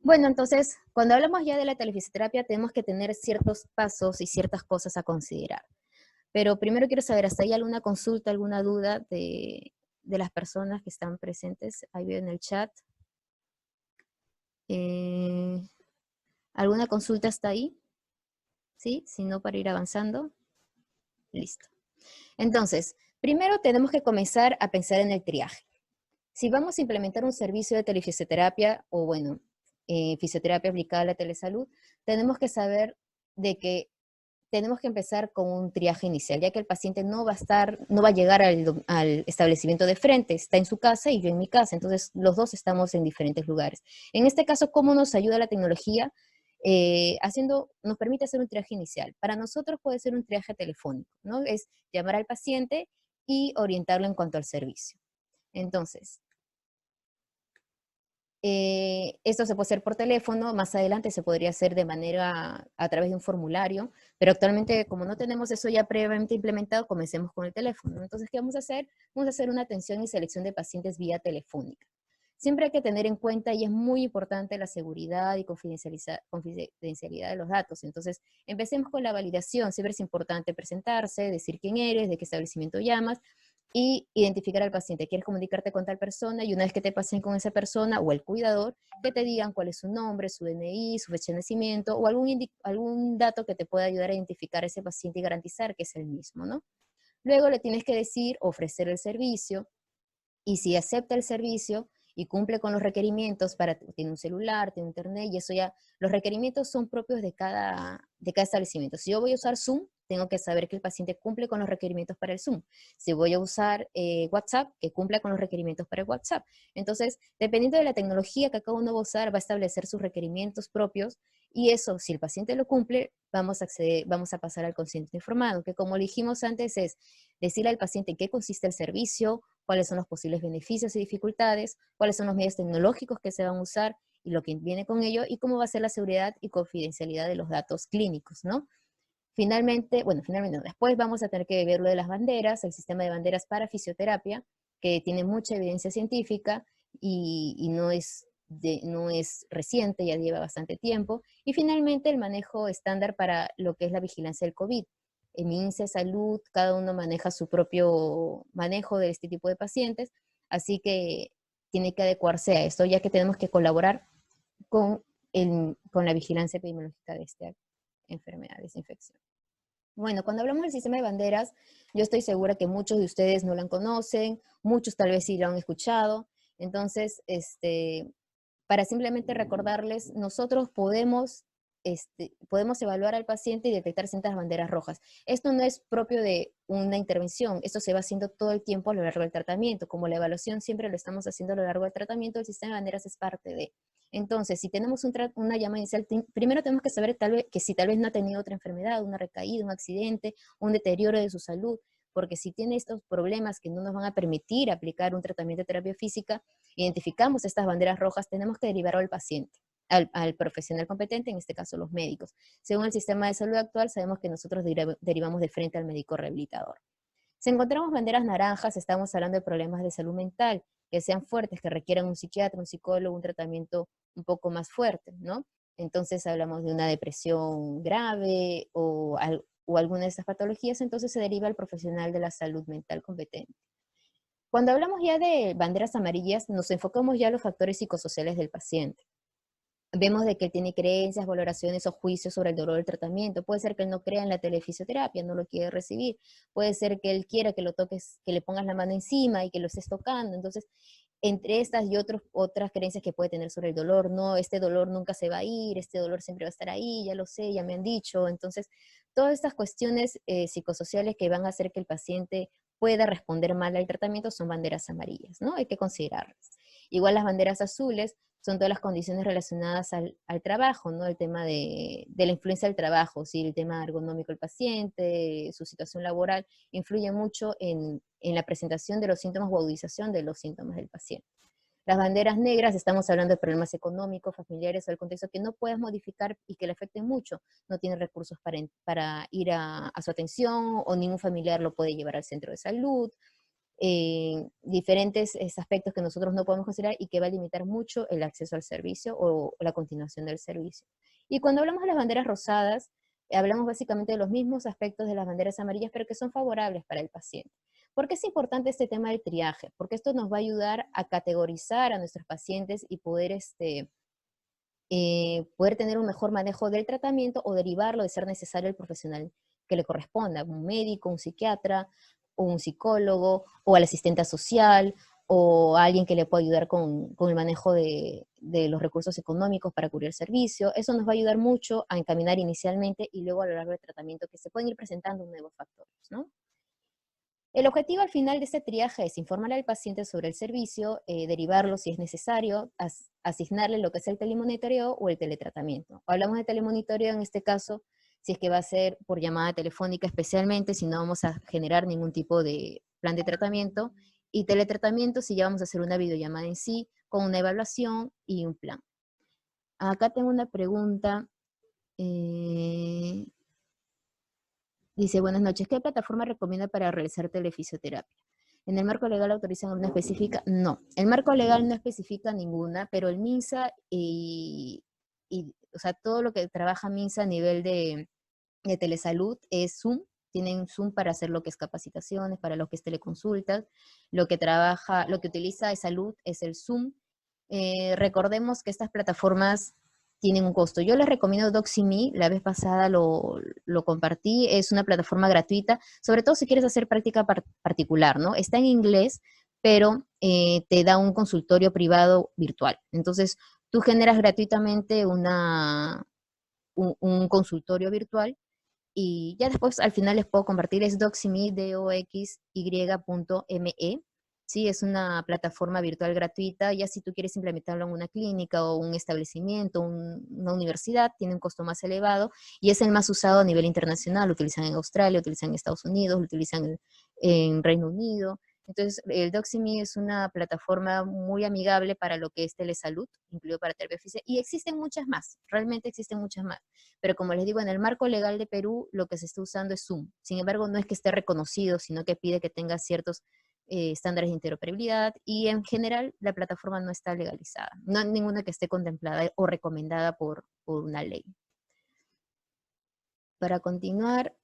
Bueno, entonces, cuando hablamos ya de la telefisioterapia, tenemos que tener ciertos pasos y ciertas cosas a considerar. Pero primero quiero saber, ¿hasta ahí alguna consulta, alguna duda de las personas que están presentes? Ahí veo en el chat. Eh, ¿Alguna consulta hasta ahí? ¿Sí? Si no, para ir avanzando. Listo. Entonces, primero tenemos que comenzar a pensar en el triaje. Si vamos a implementar un servicio de telefisioterapia o, bueno, fisioterapia aplicada a la telesalud, tenemos que saber de que tenemos que empezar con un triaje inicial, ya que el paciente no va a llegar al establecimiento de frente, está en su casa y yo en mi casa, entonces los dos estamos en diferentes lugares. En este caso, ¿cómo nos ayuda la tecnología? Nos permite hacer un triaje inicial. Para nosotros puede ser un triaje telefónico, ¿no? Es llamar al paciente y orientarlo en cuanto al servicio. Entonces, esto se puede hacer por teléfono, más adelante se podría hacer de manera a través de un formulario, pero actualmente como no tenemos eso ya previamente implementado, comencemos con el teléfono. Entonces, ¿qué vamos a hacer? Vamos a hacer una atención y selección de pacientes vía telefónica. Siempre hay que tener en cuenta, y es muy importante, la seguridad y confidencialidad de los datos. Entonces, empecemos con la validación. Siempre es importante presentarse, decir quién eres, de qué establecimiento llamas, y identificar al paciente. Quieres comunicarte con tal persona y una vez que te pasen con esa persona o el cuidador, que te digan cuál es su nombre, su DNI, su fecha de nacimiento o algún dato que te pueda ayudar a identificar a ese paciente y garantizar que es el mismo, ¿no? Luego le tienes que decir, ofrecer el servicio, y si acepta el servicio y cumple con los requerimientos tiene un celular, tiene internet, y eso ya, los requerimientos son propios de cada establecimiento. Si yo voy a usar Zoom, tengo que saber que el paciente cumple con los requerimientos para el Zoom. Si voy a usar WhatsApp, que cumpla con los requerimientos para el WhatsApp. Entonces, dependiendo de la tecnología que cada uno va a usar, va a establecer sus requerimientos propios, y eso, si el paciente lo cumple, vamos a pasar al consentimiento informado, que como dijimos antes es decirle al paciente en qué consiste el servicio, cuáles son los posibles beneficios y dificultades, cuáles son los medios tecnológicos que se van a usar y lo que viene con ello, y cómo va a ser la seguridad y confidencialidad de los datos clínicos, ¿no? Finalmente no, después vamos a tener que ver lo de las banderas, el sistema de banderas para fisioterapia, que tiene mucha evidencia científica y no es reciente, ya lleva bastante tiempo. Y finalmente el manejo estándar para lo que es la vigilancia del COVID. En INSE, Salud, cada uno maneja su propio manejo de este tipo de pacientes, así que tiene que adecuarse a esto, ya que tenemos que colaborar con, con la vigilancia epidemiológica de esta enfermedad, de esta infección. Bueno, cuando hablamos del sistema de banderas, yo estoy segura que muchos de ustedes no la conocen, muchos tal vez sí lo han escuchado. Entonces, para simplemente recordarles, nosotros podemos evaluar al paciente y detectar ciertas banderas rojas. Esto no es propio de una intervención, esto se va haciendo todo el tiempo a lo largo del tratamiento. Como la evaluación siempre lo estamos haciendo a lo largo del tratamiento, el sistema de banderas es parte de. Entonces, si tenemos una llama inicial, primero tenemos que saber que si tal vez no ha tenido otra enfermedad, una recaída, un accidente, un deterioro de su salud, porque si tiene estos problemas que no nos van a permitir aplicar un tratamiento de terapia física, identificamos estas banderas rojas, tenemos que derivar al paciente, al profesional competente, en este caso los médicos. Según el sistema de salud actual, sabemos que nosotros derivamos de frente al médico rehabilitador. Si encontramos banderas naranjas, estamos hablando de problemas de salud mental, que sean fuertes, que requieran un psiquiatra, un psicólogo, un tratamiento un poco más fuerte, ¿no? Entonces hablamos de una depresión grave o alguna de estas patologías, entonces se deriva al profesional de la salud mental competente. Cuando hablamos ya de banderas amarillas, nos enfocamos ya en los factores psicosociales del paciente. Vemos de que él tiene creencias, valoraciones o juicios sobre el dolor del tratamiento. Puede ser que él no crea en la telefisioterapia, no lo quiere recibir. Puede ser que él quiera que lo toques, que le pongas la mano encima y que lo estés tocando. Entonces, entre estas y otras creencias que puede tener sobre el dolor, no, este dolor nunca se va a ir, este dolor siempre va a estar ahí, ya lo sé, ya me han dicho. Entonces, todas estas cuestiones psicosociales que van a hacer que el paciente pueda responder mal al tratamiento son banderas amarillas, ¿no? Hay que considerarlas. Igual las banderas azules son todas las condiciones relacionadas al trabajo, ¿no? El tema de la influencia del trabajo, ¿sí? El tema ergonómico del paciente, su situación laboral, influye mucho en la presentación de los síntomas o agudización de los síntomas del paciente. Las banderas negras, estamos hablando de problemas económicos, familiares o el contexto que no puedes modificar y que le afecten mucho. No tiene recursos para ir a su atención o ningún familiar lo puede llevar al centro de salud. diferentes aspectos que nosotros no podemos considerar y que va a limitar mucho el acceso al servicio o la continuación del servicio. Y cuando hablamos de las banderas rosadas, hablamos básicamente de los mismos aspectos de las banderas amarillas, pero que son favorables para el paciente. ¿Por qué es importante este tema del triaje? Porque esto nos va a ayudar a categorizar a nuestros pacientes y poder, poder tener un mejor manejo del tratamiento o derivarlo de ser necesario el profesional que le corresponda, un médico, un psiquiatra, o un psicólogo, o al asistente social, o alguien que le pueda ayudar con el manejo de los recursos económicos para cubrir el servicio. Eso nos va a ayudar mucho a encaminar inicialmente y luego a lo largo del tratamiento que se pueden ir presentando nuevos factores, ¿no? El objetivo al final de este triaje es informar al paciente sobre el servicio, derivarlo si es necesario, asignarle lo que es el telemonitoreo o el teletratamiento. Hablamos de telemonitoreo en este caso, si es que va a ser por llamada telefónica especialmente, si no vamos a generar ningún tipo de plan de tratamiento, y teletratamiento si ya vamos a hacer una videollamada en sí, con una evaluación y un plan. Acá tengo una pregunta. Dice, buenas noches, ¿qué plataforma recomienda para realizar telefisioterapia? ¿En el marco legal autorizan alguna específica? No, el marco legal no especifica ninguna, pero el MINSA o sea, todo lo que trabaja MINSA a nivel de telesalud es Zoom, tienen Zoom para hacer lo que es capacitaciones, para lo que es teleconsultas, lo que utiliza de salud es el Zoom. Recordemos que estas plataformas tienen un costo. Yo les recomiendo Doxy.me, la vez pasada lo compartí, es una plataforma gratuita, sobre todo si quieres hacer práctica particular, ¿no? Está en inglés, pero te da un consultorio privado virtual. Entonces, tú generas gratuitamente un consultorio virtual y ya después al final les puedo compartir, es Doxy.me, doxy.me. Sí, es una plataforma virtual gratuita, ya si tú quieres implementarlo en una clínica o un establecimiento, una universidad, tiene un costo más elevado y es el más usado a nivel internacional, lo utilizan en Australia, lo utilizan en Estados Unidos, lo utilizan en Reino Unido. Entonces, el Doxy.me es una plataforma muy amigable para lo que es telesalud, incluido para terapia física, y existen muchas más, realmente existen muchas más. Pero como les digo, en el marco legal de Perú, lo que se está usando es Zoom. Sin embargo, no es que esté reconocido, sino que pide que tenga ciertos estándares de interoperabilidad y en general la plataforma no está legalizada. No hay ninguna que esté contemplada o recomendada por una ley. Para continuar,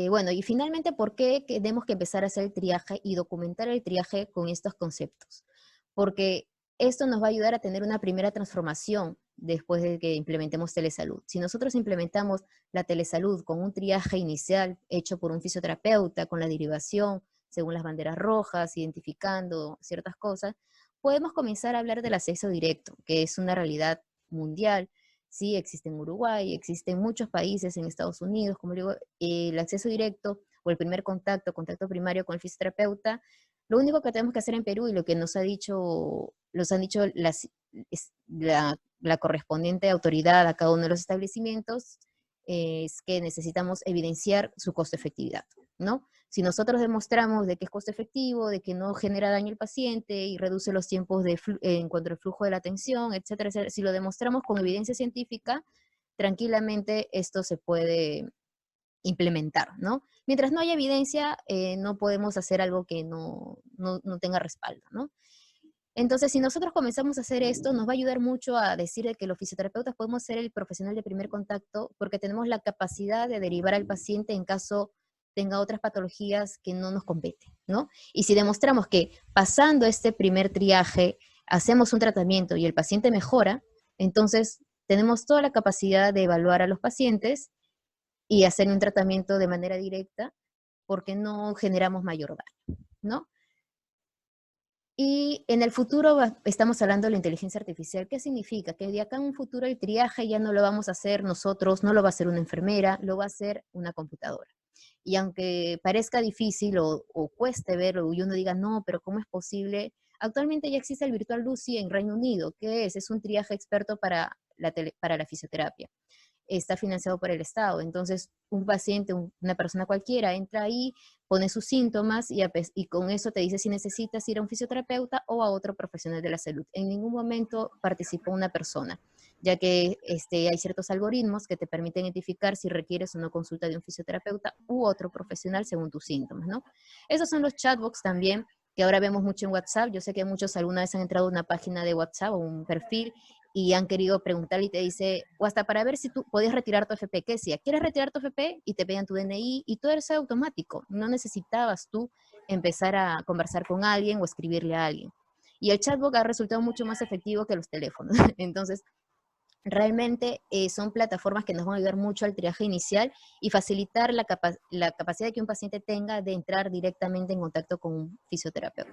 bueno, y finalmente, ¿por qué tenemos que empezar a hacer el triaje y documentar el triaje con estos conceptos? Porque esto nos va a ayudar a tener una primera transformación después de que implementemos telesalud. Si nosotros implementamos la telesalud con un triaje inicial hecho por un fisioterapeuta, con la derivación según las banderas rojas, identificando ciertas cosas, podemos comenzar a hablar del acceso directo, que es una realidad mundial. Sí, existe en Uruguay, existe en muchos países, en Estados Unidos, como digo, el acceso directo o el primer contacto primario con el fisioterapeuta. Lo único que tenemos que hacer en Perú y lo que nos han dicho la correspondiente autoridad a cada uno de los establecimientos es que necesitamos evidenciar su costo efectividad, ¿no? Si nosotros demostramos de que es costo efectivo, de que no genera daño al paciente y reduce los tiempos en cuanto al flujo de la atención, etcétera, etcétera, si lo demostramos con evidencia científica, tranquilamente esto se puede implementar, ¿no? Mientras no haya evidencia, no podemos hacer algo que no tenga respaldo, ¿no? Entonces, si nosotros comenzamos a hacer esto, nos va a ayudar mucho a decir de que los fisioterapeutas podemos ser el profesional de primer contacto porque tenemos la capacidad de derivar al paciente en caso tenga otras patologías que no nos competen, ¿no? Y si demostramos que pasando este primer triaje hacemos un tratamiento y el paciente mejora, entonces tenemos toda la capacidad de evaluar a los pacientes y hacer un tratamiento de manera directa porque no generamos mayor daño, ¿no? Y en el futuro estamos hablando de la inteligencia artificial. ¿Qué significa? Que de acá en un futuro el triaje ya no lo vamos a hacer nosotros, no lo va a hacer una enfermera, lo va a hacer una computadora. Y aunque parezca difícil o cueste verlo y uno diga, no, pero ¿cómo es posible? Actualmente ya existe el Virtual Lucy en Reino Unido. ¿Qué es? Es un triaje experto para para la fisioterapia. Está financiado por el Estado. Entonces, un paciente, una persona cualquiera, entra ahí, pone sus síntomas y con eso te dice si necesitas ir a un fisioterapeuta o a otro profesional de la salud. En ningún momento participó una persona, ya que hay ciertos algoritmos que te permiten identificar si requieres o no consulta de un fisioterapeuta u otro profesional según tus síntomas, ¿no? Esos son los chatbots también que ahora vemos mucho en WhatsApp. Yo sé que muchos alguna vez han entrado a una página de WhatsApp o un perfil y han querido preguntar y te dice, o hasta para ver si tú podías retirar tu FP, ¿qué decía? ¿Quieres retirar tu FP? Y te pedían tu DNI y todo eso automático. No necesitabas tú empezar a conversar con alguien o escribirle a alguien. Y el chatbot ha resultado mucho más efectivo que los teléfonos. Entonces, realmente son plataformas que nos van a ayudar mucho al triaje inicial y facilitar la capacidad que un paciente tenga de entrar directamente en contacto con un fisioterapeuta.